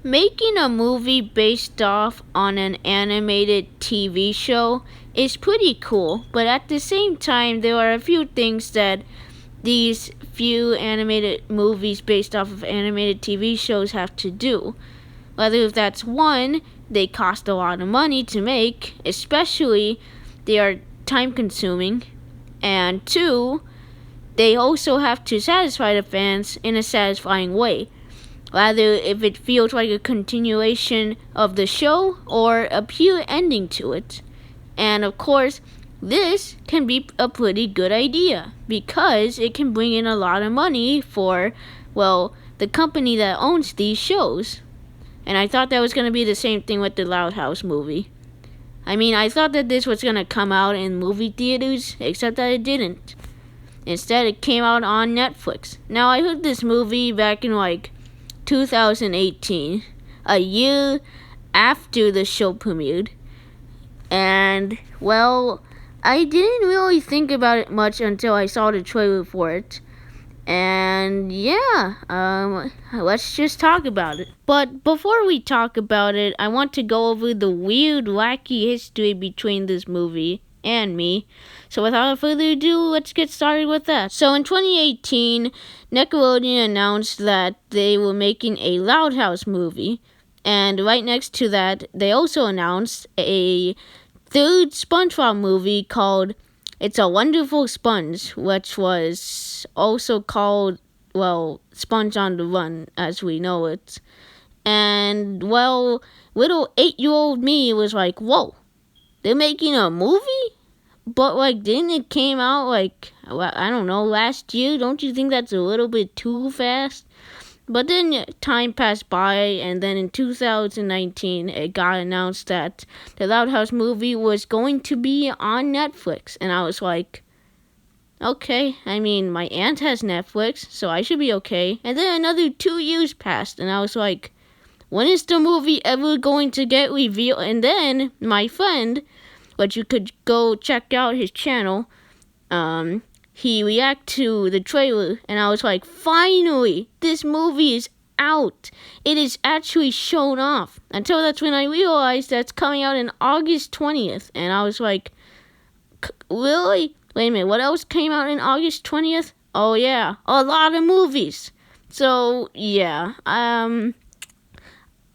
Making a movie based off on an animated TV show is pretty cool, but at the same time, there are a few things that these few animated movies based off of animated TV shows have to do. Whether that's one, they cost a lot of money to make, especially they are time consuming, and two, they also have to satisfy the fans in a satisfying way. Rather, if it feels like a continuation of the show or a pure ending to it. And of course, this can be a pretty good idea because it can bring in a lot of money for, well, the company that owns these shows. And I thought that was going to be the same thing with the Loud House movie. I mean, I thought that this was going to come out in movie theaters, except that it didn't. Instead, it came out on Netflix. Now, I heard this movie back in 2018, a year after the show premiered. And, well, I didn't really think about it much until I saw the trailer for it. And yeah, let's just talk about it. But before we talk about it, I want to go over the weird, wacky history between this movie and me. So without further ado, let's get started with that. So in 2018, Nickelodeon announced that they were making a Loud House movie. And right next to that, they also announced a third SpongeBob movie called It's a Wonderful Sponge, which was also called, well, Sponge on the Run, as we know it. And, well, little 8-year-old me was like, whoa, they're making a movie? But, didn't it came out, I don't know, last year? Don't you think that's a little bit too fast? But then time passed by, and then in 2019, it got announced that the Loud House movie was going to be on Netflix. And I was like, okay, I mean, my aunt has Netflix, so I should be okay. And then another 2 years passed, and I was like, when is the movie ever going to get revealed? And then my friend, which you could go check out his channel, he reacted to the trailer, and I was like, finally, this movie is out. It is actually shown off. Until that's when I realized that's coming out on August 20th, and I was like, really? Wait a minute, what else came out on August 20th? Oh yeah, a lot of movies. So, yeah,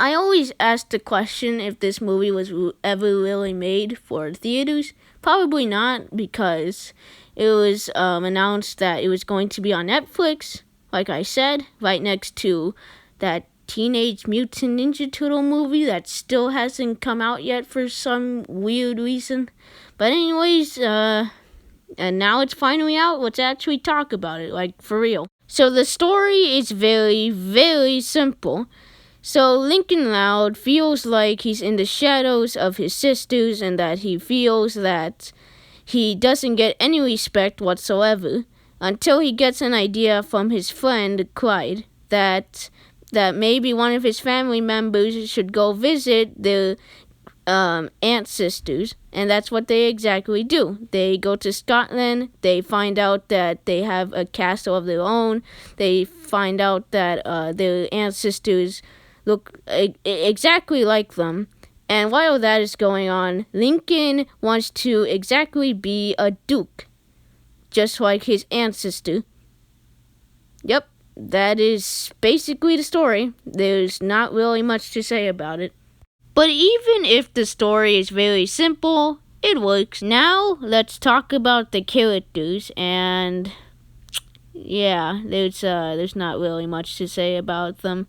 I always ask the question if this movie was ever really made for theaters. Probably not, because it was announced that it was going to be on Netflix, like I said, right next to that Teenage Mutant Ninja Turtle movie that still hasn't come out yet for some weird reason. But anyways, and now it's finally out. Let's actually talk about it, for real. So the story is very, very simple. So Lincoln Loud feels like he's in the shadows of his sisters and that he feels that he doesn't get any respect whatsoever until he gets an idea from his friend Clyde that maybe one of his family members should go visit their aunt sisters, and that's what they exactly do. They go to Scotland, they find out that they have a castle of their own, they find out that their aunt sisters look exactly like them. And while that is going on, Lincoln wants to exactly be a duke, just like his ancestor. Yep, that is basically the story. There's not really much to say about it. But even if the story is very simple, it works. Now, let's talk about the characters, and yeah, there's not really much to say about them.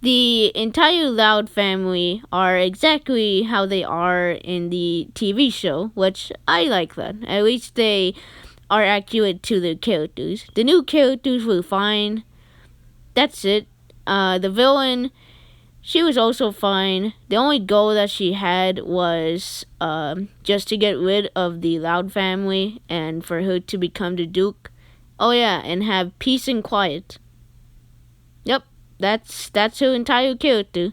The entire Loud family are exactly how they are in the TV show, which I like that. At least they are accurate to their characters. The new characters were fine. That's it. The villain, she was also fine. The only goal that she had was just to get rid of the Loud family and for her to become the Duke. Oh yeah, and have peace and quiet. Yep. That's her entire character.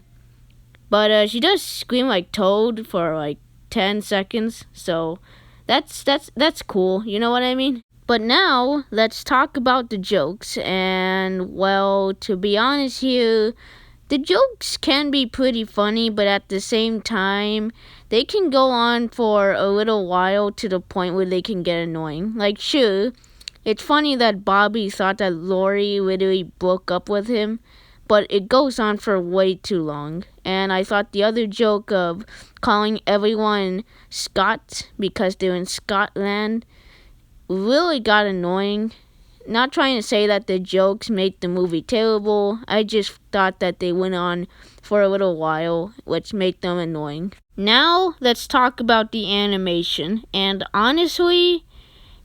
But she does scream like Toad for 10 seconds, so that's cool, you know what I mean? But now, let's talk about the jokes, and well, to be honest here, The jokes can be pretty funny, but at the same time, they can go on for a little while to the point where they can get annoying. Like, sure, it's funny that Bobby thought that Lori literally broke up with him, but it goes on for way too long. And I thought the other joke of calling everyone Scott because they're in Scotland really got annoying. Not trying to say that the jokes made the movie terrible. I just thought that they went on for a little while, which made them annoying. Now, let's talk about the animation. And honestly,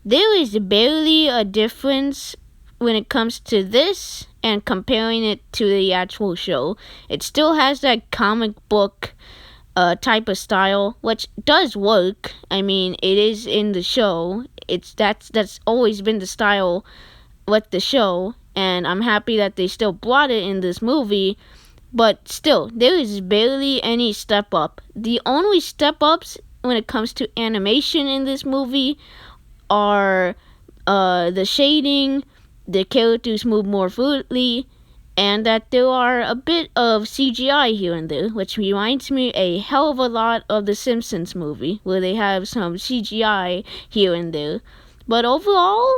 there is barely a difference when it comes to this and comparing it to the actual show. It still has that comic book type of style, which does work. I mean, it is in the show. That's always been the style with the show, and I'm happy that they still brought it in this movie. But still, there is barely any step up. The only step ups when it comes to animation in this movie are the shading, the characters move more fluidly, and that there are a bit of CGI here and there, which reminds me a hell of a lot of the Simpsons movie, where they have some CGI here and there. But overall,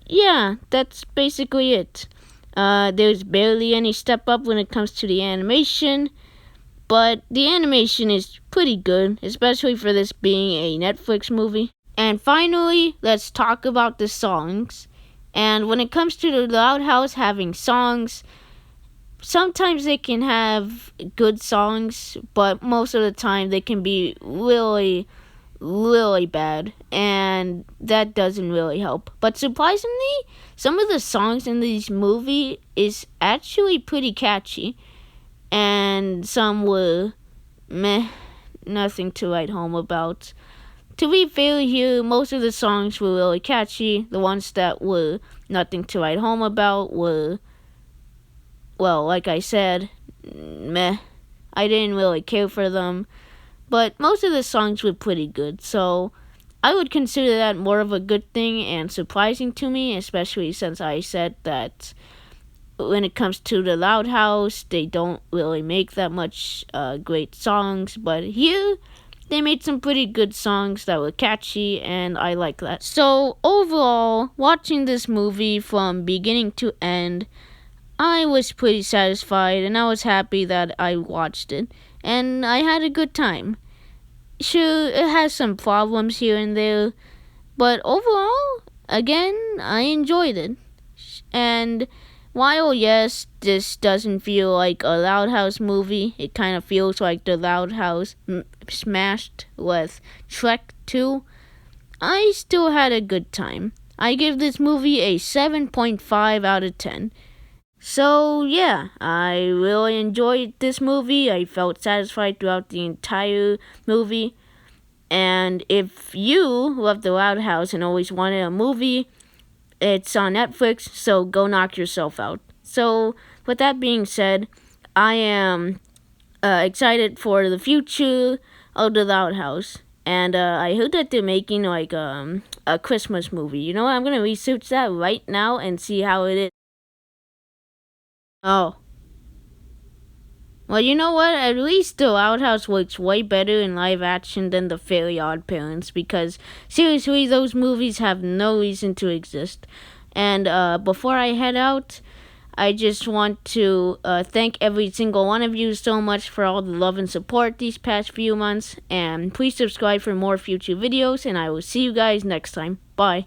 yeah, that's basically it. There's barely any step up when it comes to the animation, but the animation is pretty good, especially for this being a Netflix movie. And finally, let's talk about the songs. And when it comes to the Loud House having songs, sometimes they can have good songs, but most of the time they can be really, really bad, and that doesn't really help. But surprisingly, some of the songs in this movie is actually pretty catchy, and some were meh, nothing to write home about. To be fair here, most of the songs were really catchy. The ones that were nothing to write home about were, well, like I said, meh. I didn't really care for them. But most of the songs were pretty good, so I would consider that more of a good thing and surprising to me, especially since I said that when it comes to the Loud House, they don't really make that much great songs, but here they made some pretty good songs that were catchy, and I like that. So overall, watching this movie from beginning to end, I was pretty satisfied, and I was happy that I watched it, and I had a good time. Sure, it has some problems here and there, but overall, again, I enjoyed it. And while, yes, this doesn't feel like a Loud House movie, it kind of feels like the Loud House smashed with Shrek 2, I still had a good time. I give this movie a 7.5 out of 10. So, yeah, I really enjoyed this movie. I felt satisfied throughout the entire movie. And if you love The Loud House and always wanted a movie, it's on Netflix, so go knock yourself out. So, with that being said, I am excited for the future of The Loud House. And I heard that they're making like a Christmas movie. You know what? I'm going to research that right now and see how it is. Oh. Well, you know what? At least The Loud House works way better in live action than The Fairly Odd Parents, because seriously, those movies have no reason to exist. And before I head out, I just want to thank every single one of you so much for all the love and support these past few months. And please subscribe for more future videos, and I will see you guys next time. Bye.